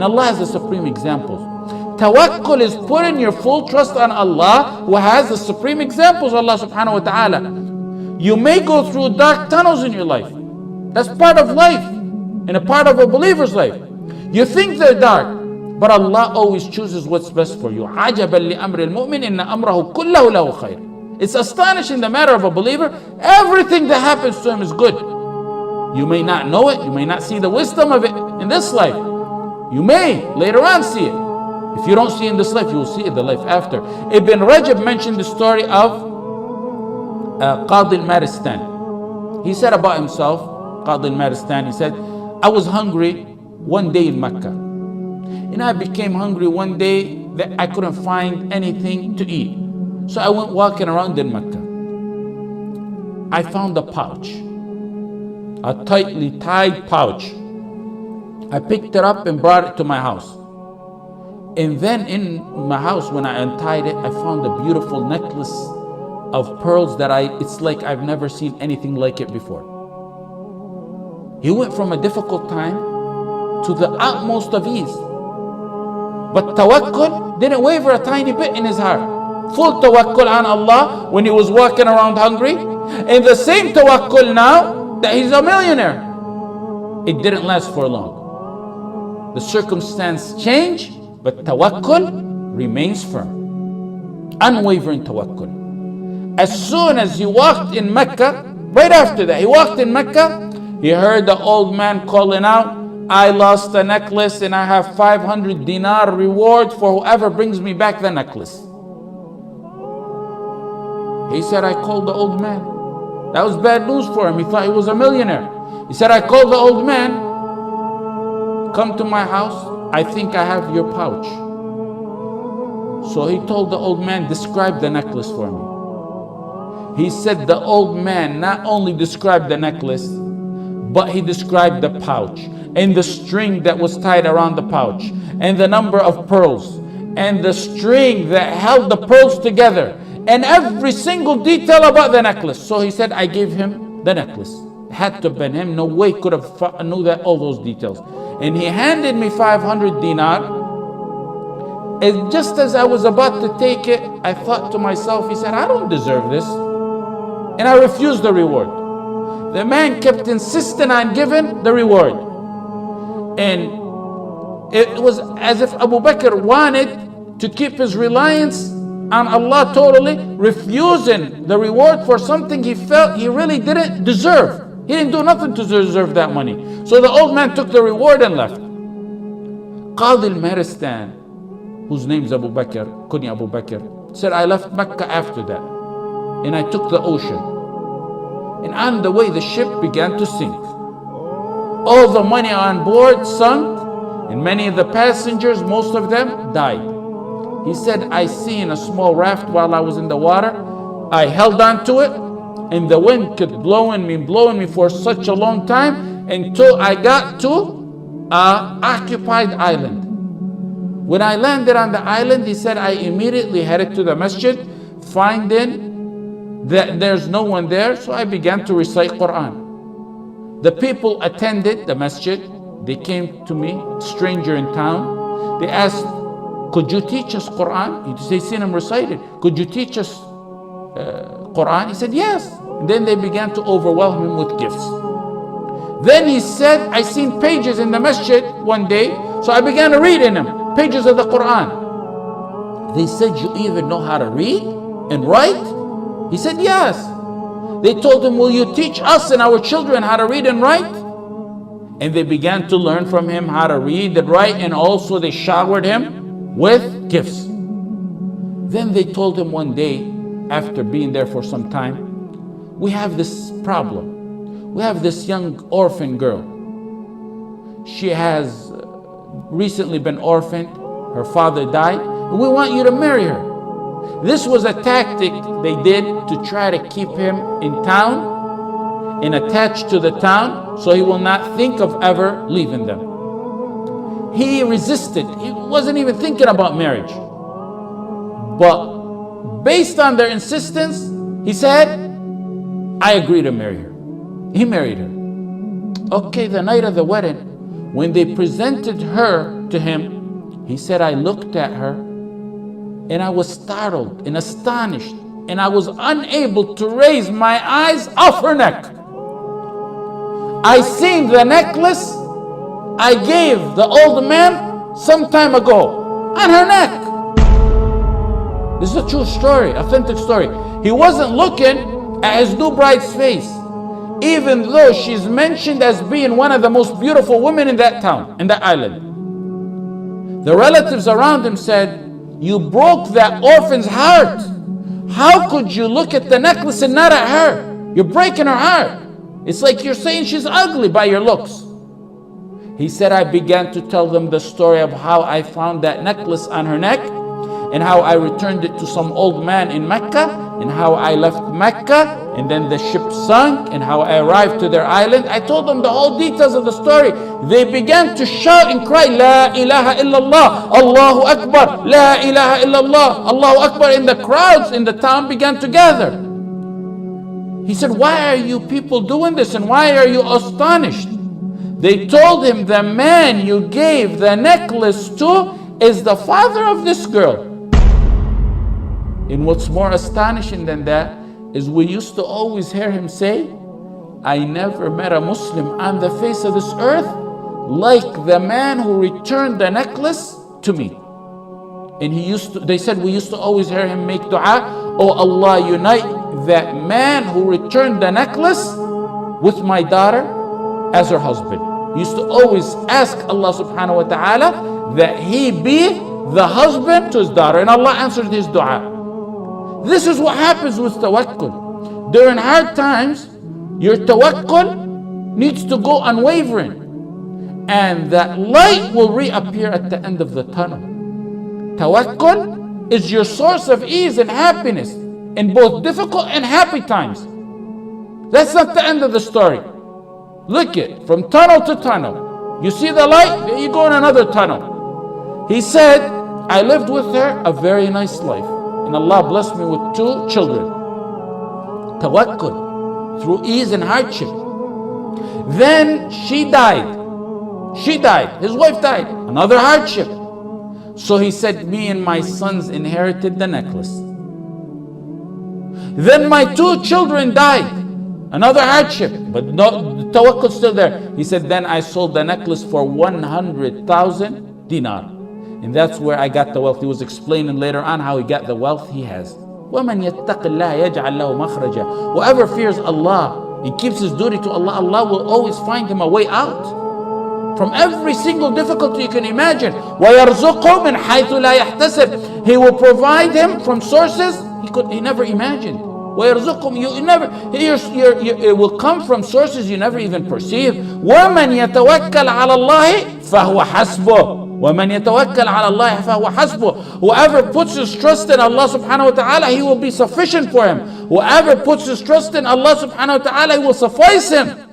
And Allah has the supreme examples. Tawakkul is putting your full trust on Allah, who has the supreme examples, Allah subhanahu wa ta'ala. You may go through dark tunnels in your life. That's part of life and a part of a believer's life. You think they're dark, but Allah always chooses what's best for you. عَجَبًا لِأَمْرِ الْمُؤْمِنِ إِنَّ أَمْرَهُ كُلَّهُ لَهُ خَيْرٌ. It's astonishing the matter of a believer. Everything that happens to him is good. You may not know it. You may not see the wisdom of it in this life. You may later on see it. If you don't see it in this life, you will see it in the life after. Ibn Rajab mentioned the story of Qadi al-Maristan. He said about himself, Qadi al-Maristan, he said, I was hungry one day in Mecca. And I became hungry one day that I couldn't find anything to eat. So I went walking around in Mecca. I found a pouch, a tightly tied pouch. I picked it up and brought it to my house. And then in my house, when I untied it, I found a beautiful necklace of pearls that it's like I've never seen anything like it before. He went from a difficult time to the utmost of ease. But tawakkul didn't waver a tiny bit in his heart. Full tawakkul on Allah when he was walking around hungry. And the same tawakkul now that he's a millionaire. It didn't last for long. The circumstance changed, but tawakkul remains firm. Unwavering tawakkul. As soon as he walked in Mecca, right after that, he walked in Mecca, he heard the old man calling out, I lost the necklace and I have 500 dinar reward for whoever brings me back the necklace. He said, I called the old man. That was bad news for him. He thought he was a millionaire. He said, I called the old man. Come to my house. I think I have your pouch. So he told the old man, describe the necklace for me. He said the old man not only described the necklace, but he described the pouch and the string that was tied around the pouch and the number of pearls and the string that held the pearls together and every single detail about the necklace. So he said, I gave him the necklace. Had to have been him. No way could have knew that all those details. And he handed me 500 dinar. And just as I was about to take it, I thought to myself, he said, I don't deserve this. And I refused the reward. The man kept insisting on giving the reward. And it was as if Abu Bakr wanted to keep his reliance on Allah totally, refusing the reward for something he felt he really didn't deserve. He didn't do nothing to deserve that money. So the old man took the reward and left. Qadi al-Maristan, whose name is Abu Bakr, Kunya Abu Bakr, said, I left Mecca after that. And I took the ocean. And on the way, the ship began to sink. All the money on board sunk. And many of the passengers, most of them, died. He said, I seen a small raft while I was in the water. I held on to it. And the wind kept blowing me for such a long time until I got to an occupied island. When I landed on the island, he said, I immediately headed to the masjid, finding that there's no one there, so I began to recite Quran. The people attended the masjid. They came to me, stranger in town. They asked, could you teach us Quran? They seen him recited. Could you teach us Quran? He said, yes. And then they began to overwhelm him with gifts. Then he said, I seen pages in the masjid one day, so I began to read in them, pages of the Quran. They said, you even know how to read and write? He said, yes. They told him, will you teach us and our children how to read and write? And they began to learn from him how to read and write, and also they showered him with gifts. Then they told him one day, after being there for some time, we have this problem. We have this young orphan girl. She has recently been orphaned. Her father died, and we want you to marry her. This was a tactic they did to try to keep him in town and attached to the town so he will not think of ever leaving them. He resisted. He wasn't even thinking about marriage. But based on their insistence, he said, I agree to marry her. He married her. Okay, the night of the wedding, when they presented her to him, he said, I looked at her and I was startled and astonished, and I was unable to raise my eyes off her neck. I seen the necklace I gave the old man some time ago on her neck. This is a true story, authentic story. He wasn't looking at his new bride's face, even though she's mentioned as being one of the most beautiful women in that town, in that island. The relatives around him said, you broke that orphan's heart. How could you look at the necklace and not at her? You're breaking her heart. It's like you're saying she's ugly by your looks. He said, I began to tell them the story of how I found that necklace on her neck, and how I returned it to some old man in Mecca, and how I left Mecca, and then the ship sunk, and how I arrived to their island. I told them the whole details of the story. They began to shout and cry, La ilaha illallah, Allahu Akbar, La ilaha illallah, Allahu Akbar. And the crowds in the town began to gather. He said, why are you people doing this, and why are you astonished? They told him, the man you gave the necklace to is the father of this girl. And what's more astonishing than that is we used to always hear him say, I never met a Muslim on the face of this earth like the man who returned the necklace to me. And they said we used to always hear him make dua, oh Allah, unite that man who returned the necklace with my daughter as her husband. He used to always ask Allah subhanahu wa ta'ala that he be the husband to his daughter, and Allah answered his dua. This is what happens with tawakkul. During hard times, your tawakkul needs to go unwavering, and that light will reappear at the end of the tunnel. Tawakkul is your source of ease and happiness in both difficult and happy times. That's not the end of the story. Look it, from tunnel to tunnel. You see the light, there you go in another tunnel. He said, I lived with her a very nice life, and Allah blessed me with 2 children. Tawakkul, through ease and hardship. Then she died. His wife died. Another hardship. So he said, me and my sons inherited the necklace. Then my 2 children died. Another hardship, but no, the tawakkul's still there. He said, then I sold the necklace for 100,000 dinar. And that's where I got the wealth. He was explaining later on how he got the wealth he has. وَمَنْ يَتَّقِ اللَّهَ يَجْعَلْ لَهُ مَخْرَجًا. Whoever fears Allah, he keeps his duty to Allah, Allah will always find him a way out from every single difficulty you can imagine. وَيَرْزُقْهُ مِنْ حَيْثُ لَا يَحْتَسِبْ. He will provide him from sources he never imagined. وَيَرْزُقْهُمْ, it will come from sources you never even perceive. وَمَنْ يَتَوَكَّلْ عَلَى اللَّهِ فَهُوَ حَسْبُهُ. وَمَنْ يَتَوَكَّلْ عَلَى اللَّهِ فَهُوَ حَسْبُهُ. Whoever puts his trust in Allah subhanahu wa ta'ala, he will be sufficient for him. Whoever puts his trust in Allah subhanahu wa ta'ala, he will suffice him.